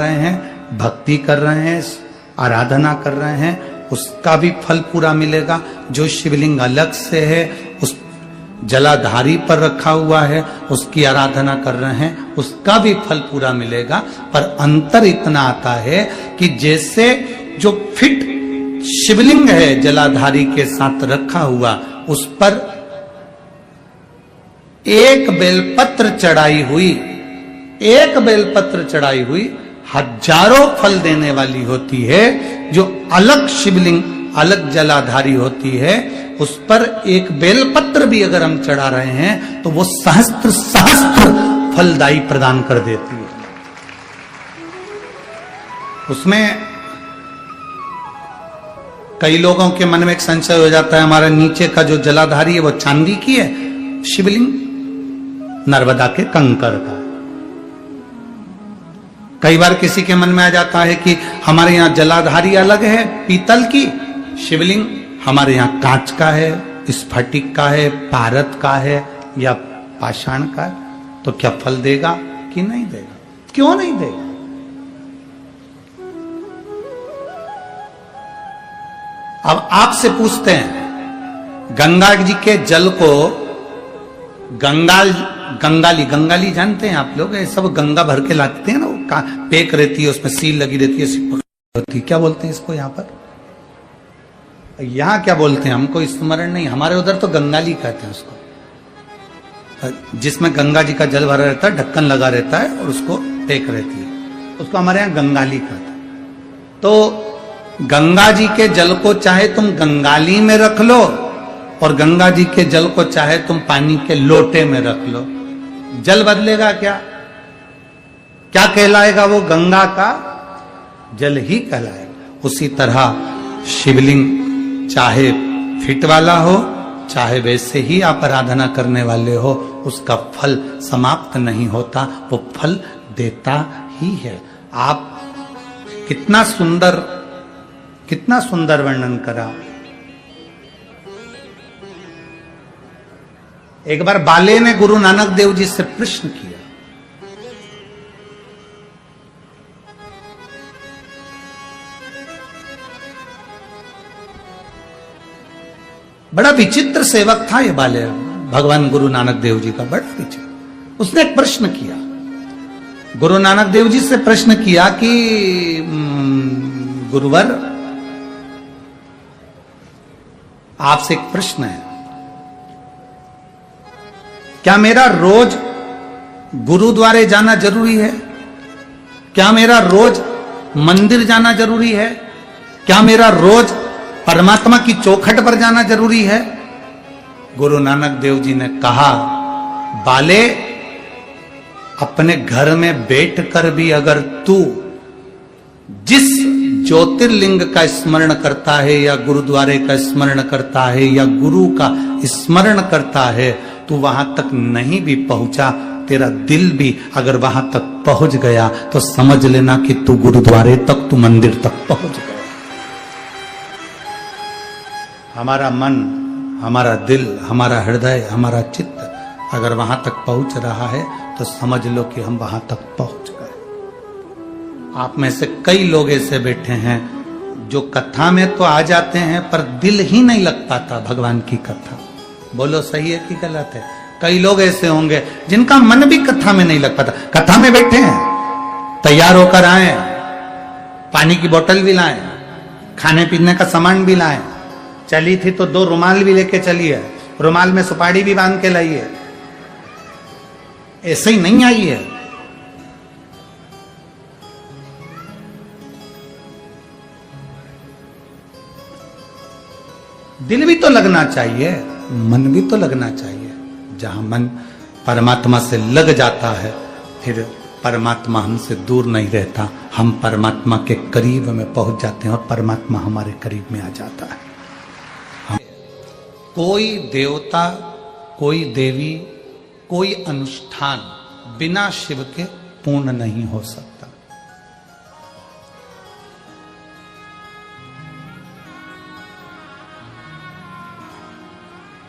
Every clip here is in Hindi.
रहे हैं, भक्ति कर रहे हैं, आराधना कर रहे हैं, उसका भी फल पूरा मिलेगा। जो शिवलिंग अलग से है, उस जलाधारी पर रखा हुआ है, उसकी आराधना कर रहे हैं, उसका भी फल पूरा मिलेगा। पर अंतर इतना आता है कि जैसे जो फिट शिवलिंग है जलाधारी के साथ रखा हुआ, उस पर एक बेलपत्र चढ़ाई हुई, एक बेलपत्र चढ़ाई हुई हजारों फल देने वाली होती है। जो अलग शिवलिंग अलग जलाधारी होती है, उस पर एक बेलपत्र भी अगर हम चढ़ा रहे हैं तो वो सहस्त्र सहस्त्र फलदायी प्रदान कर देती है। उसमें कई लोगों के मन में एक संशय हो जाता है, हमारे नीचे का जो जलाधारी है वो चांदी की है, शिवलिंग नर्मदा के कंकर का। कई बार किसी के मन में आ जाता है कि हमारे यहाँ जलाधारी अलग है पीतल की, शिवलिंग हमारे यहाँ कांच का है, स्फटिक का है, पारद का है या पाषाण का है, तो क्या फल देगा कि नहीं देगा? क्यों नहीं देगा? अब आपसे पूछते हैं, गंगा जी के जल को गंगाली जानते हैं आप लोग? सब गंगा भर के लाते हैं ना, वो पेक रहती है, उसमें सील लगी रहती है, होती है, क्या बोलते हैं इसको? यहाँ पर यहाँ क्या बोलते हैं हमको स्मरण नहीं, हमारे उधर तो गंगाली कहते हैं उसको, जिसमें गंगा जी का जल भरा रहता है, ढक्कन लगा रहता है और उसको पेक रहती है, उसको हमारे यहाँ गंगाली कहते हैं। तो गंगा जी के जल को चाहे तुम गंगाली में रख लो और गंगा जी के जल को चाहे तुम पानी के लोटे में रख लो, जल बदलेगा क्या? क्या कहलाएगा वो? गंगा का जल ही कहलाएगा। उसी तरह शिवलिंग चाहे फिट वाला हो, चाहे वैसे ही आप आराधना करने वाले हो, उसका फल समाप्त नहीं होता, वो फल देता ही है। आप कितना सुंदर वर्णन करा। एक बार बाले ने गुरु नानक देव जी से प्रश्न किया, बड़ा विचित्र सेवक था ये बाले, भगवान गुरु नानक देव जी का बड़ा विचित्र। उसने एक प्रश्न किया, गुरु नानक देव जी से प्रश्न किया कि गुरुवर, आपसे एक प्रश्न है, क्या मेरा रोज गुरुद्वारे जाना जरूरी है? क्या मेरा रोज मंदिर जाना जरूरी है? क्या मेरा रोज परमात्मा की चौखट पर जाना जरूरी है? गुरु नानक देव जी ने कहा, बाले, अपने घर में बैठकर भी अगर तू जिस ज्योतिर्लिंग का स्मरण करता है या गुरुद्वारे का स्मरण करता है या गुरु का स्मरण करता है, तू वहां तक नहीं भी पहुंचा, तेरा दिल भी अगर वहां तक पहुंच गया तो समझ लेना कि तू गुरुद्वारे तक, तू मंदिर तक पहुंच गया। हमारा मन, हमारा दिल, हमारा हृदय, हमारा चित्त अगर वहां तक पहुंच रहा है तो समझ लो कि हम वहां तक पहुंच गए। आप में से कई लोग ऐसे बैठे हैं जो कथा में तो आ जाते हैं पर दिल ही नहीं लग पाता भगवान की कथा। बोलो सही है कि गलत है? कई लोग ऐसे होंगे जिनका मन भी कथा में नहीं लग पाता। कथा में बैठे हैं, तैयार होकर आए, पानी की बोतल भी लाए, खाने पीने का सामान भी लाए, चली थी तो 2 रुमाल भी लेके चली है, रुमाल में सुपारी भी बांध के लाई है, ऐसे ही नहीं आई है। दिल भी तो लगना चाहिए, मन भी तो लगना चाहिए। जहां मन परमात्मा से लग जाता है, फिर परमात्मा हमसे दूर नहीं रहता, हम परमात्मा के करीब में पहुंच जाते हैं और परमात्मा हमारे करीब में आ जाता है। कोई देवता, कोई देवी, कोई अनुष्ठान बिना शिव के पूर्ण नहीं हो सकता।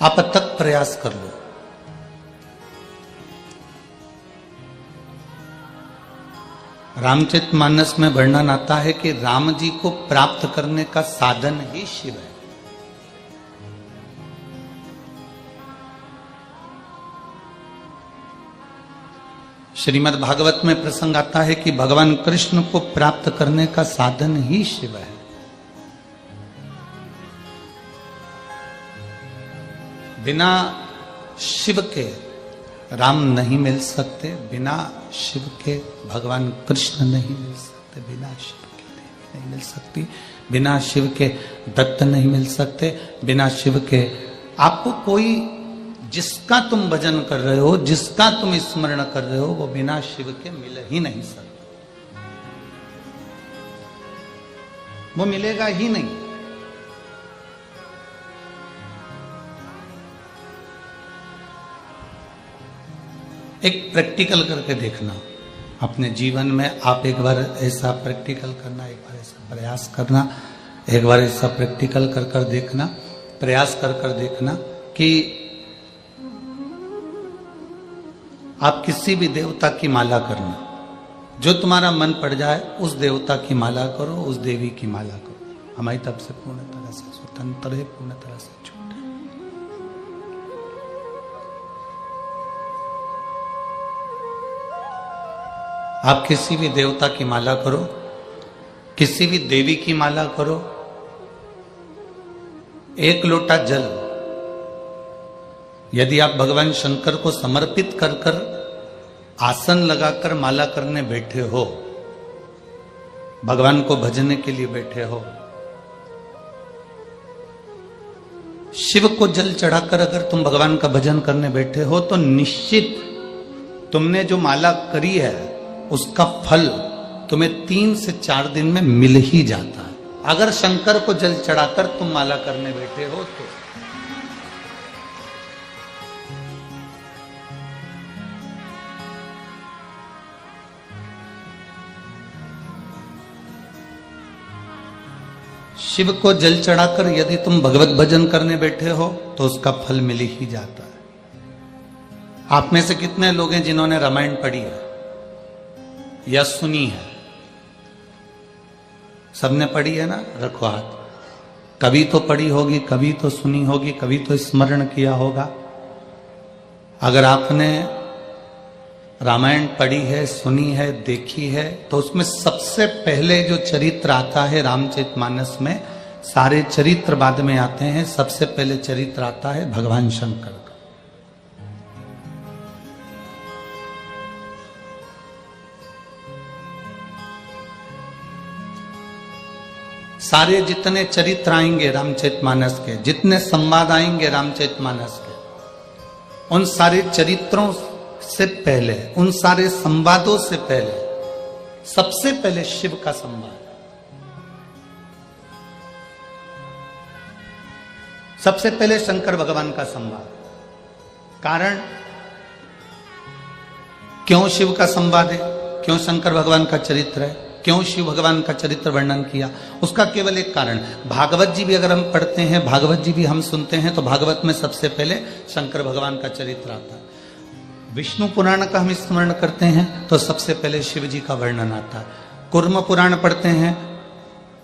आप तक प्रयास कर लो, रामचरितमानस में वर्णन आता है कि राम जी को प्राप्त करने का साधन ही शिव है। श्रीमद् भागवत में प्रसंग आता है कि भगवान कृष्ण को प्राप्त करने का साधन ही शिव है। बिना शिव के राम नहीं मिल सकते, बिना शिव के भगवान कृष्ण नहीं मिल सकते, बिना शिव के देवी नहीं मिल सकती, बिना शिव के दत्त नहीं मिल सकते, बिना शिव के आपको कोई, जिसका तुम भजन कर रहे हो, जिसका तुम स्मरण कर रहे हो, वो बिना शिव के मिल ही नहीं सकता, वो मिलेगा ही नहीं। एक प्रैक्टिकल करके देखना अपने जीवन में, आप एक बार ऐसा प्रैक्टिकल करना, एक बार ऐसा प्रयास करना, एक बार ऐसा प्रैक्टिकल कर कर देखना, प्रयास कर कर देखना कि आप किसी भी देवता की माला करना, जो तुम्हारा मन पड़ जाए उस देवता की माला करो, उस देवी की माला करो। हमारी तरफ से पूर्ण तरह से स्वतंत्र है, पूर्ण तरह से छूट है। आप किसी भी देवता की माला करो, किसी भी देवी की माला करो, एक लोटा जल यदि आप भगवान शंकर को समर्पित कर कर आसन लगाकर माला करने बैठे हो, भगवान को भजने के लिए बैठे हो, शिव को जल चढ़ाकर अगर तुम भगवान का भजन करने बैठे हो, तो निश्चित तुमने जो माला करी है उसका फल तुम्हें 3 से 4 दिन में मिल ही जाता है। अगर शंकर को जल चढ़ाकर तुम माला करने बैठे हो तो शिव को जल चढ़ाकर यदि तुम भगवत भजन करने बैठे हो तो उसका फल मिल ही जाता है। आप में से कितने लोग हैं जिन्होंने रामायण पढ़ी है या सुनी है? सबने पढ़ी है ना? रखो हाथ। कभी तो पढ़ी होगी, कभी तो सुनी होगी, कभी तो स्मरण किया होगा। अगर आपने रामायण पढ़ी है, सुनी है, देखी है, तो उसमें सबसे पहले जो चरित्र आता है रामचरितमानस में, सारे चरित्र बाद में आते हैं, सबसे पहले चरित्र आता है भगवान शंकर का। सारे जितने चरित्र आएंगे रामचरितमानस के, जितने संवाद आएंगे रामचरितमानस के, उन सारे चरित्रों से पहले, उन सारे संवादों से पहले, सबसे पहले शिव का संवाद, सबसे पहले शंकर भगवान का संवाद। कारण क्यों शिव का संवाद है, क्यों शंकर भगवान का चरित्र है, क्यों शिव भगवान का चरित्र वर्णन किया, उसका केवल एक कारण, भागवत जी भी अगर हम पढ़ते हैं, भागवत जी भी हम सुनते हैं, तो भागवत में सबसे पहले शंकर भगवान का चरित्र आता है। विष्णु पुराण का हम स्मरण करते हैं तो सबसे पहले शिव जी का वर्णन आता है। कुर्म पुराण पढ़ते हैं,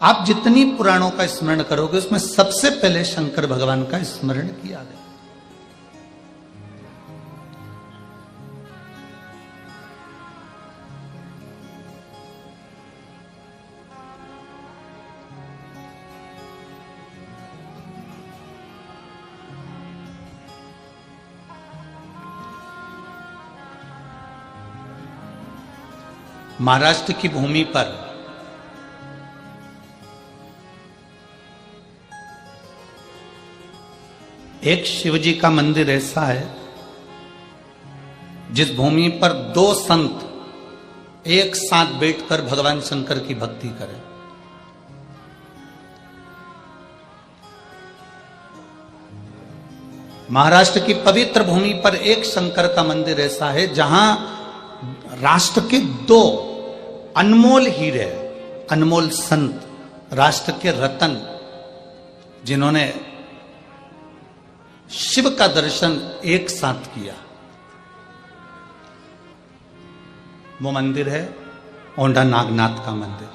आप जितनी पुराणों का स्मरण करोगे उसमें सबसे पहले शंकर भगवान का स्मरण किया गया। महाराष्ट्र की भूमि पर एक शिवजी का मंदिर ऐसा है जिस भूमि पर 2 संत एक साथ बैठकर भगवान शंकर की भक्ति करें। महाराष्ट्र की पवित्र भूमि पर एक शंकर का मंदिर ऐसा है जहां राष्ट्र के 2 अनमोल हीरे, अनमोल संत, राष्ट्र के रतन, जिन्होंने शिव का दर्शन एक साथ किया, वो मंदिर है औंढा नागनाथ का मंदिर।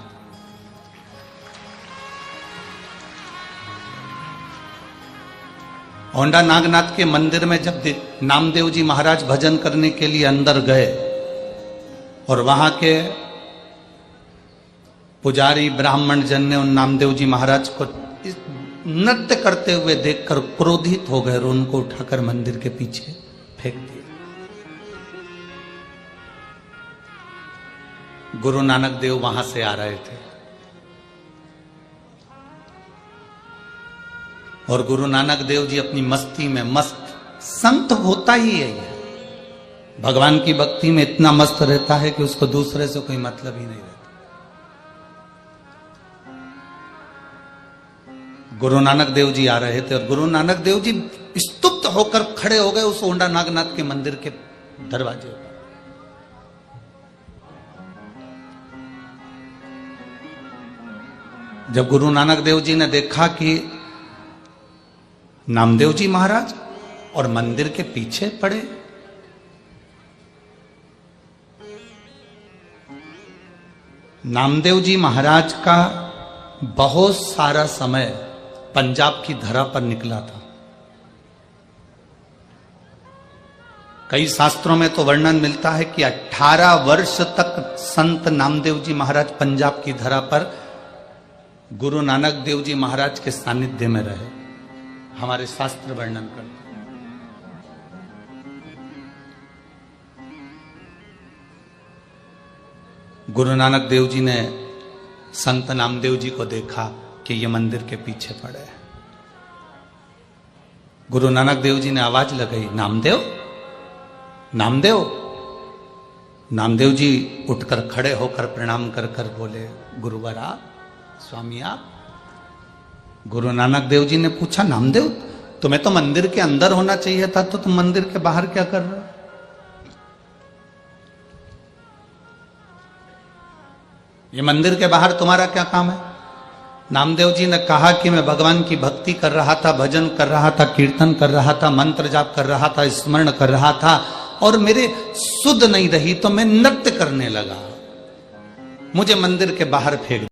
औंढा नागनाथ के मंदिर में जब नामदेव जी महाराज भजन करने के लिए अंदर गए और वहां के पुजारी ब्राह्मण जन ने उन नामदेव जी महाराज को नृत्य करते हुए देखकर क्रोधित हो गए और उनको उठाकर मंदिर के पीछे फेंक दिया। गुरु नानक देव वहां से आ रहे थे और गुरु नानक देव जी अपनी मस्ती में मस्त, संत होता ही यही है, भगवान की भक्ति में इतना मस्त रहता है कि उसको दूसरे से कोई मतलब ही नहीं रहता। गुरु नानक देव जी आ रहे थे और गुरु नानक देव जी स्तुप्त होकर खड़े हो गए उस औंढा नागनाथ के मंदिर के दरवाजे पर। जब गुरु नानक देव जी ने देखा कि नामदेव जी महाराज और मंदिर के पीछे पड़े, नामदेव जी महाराज का बहुत सारा समय पंजाब की धरा पर निकला था। कई शास्त्रों में तो वर्णन मिलता है कि 18 वर्ष तक संत नामदेव जी महाराज पंजाब की धरा पर गुरु नानक देव जी महाराज के सानिध्य में रहे। हमारे शास्त्र वर्णन करते हैं। गुरु नानक देव जी ने संत नामदेव जी को देखा कि ये मंदिर के पीछे पड़े हैं। गुरु नानक देव जी ने आवाज लगाई, नामदेव, नामदेव। नामदेव जी उठकर खड़े होकर प्रणाम कर कर बोले, गुरुवर आप, स्वामी आप। गुरु नानक देव जी ने पूछा, नामदेव तुम्हें तो मंदिर के अंदर होना चाहिए था, तो तुम मंदिर के बाहर क्या कर रहे हो? ये मंदिर के बाहर तुम्हारा क्या काम है? नामदेव जी ने कहा कि मैं भगवान की भक्ति कर रहा था, भजन कर रहा था, कीर्तन कर रहा था, मंत्र जाप कर रहा था, स्मरण कर रहा था और मेरे सुध नहीं रही तो मैं नृत्य करने लगा, मुझे मंदिर के बाहर फेंक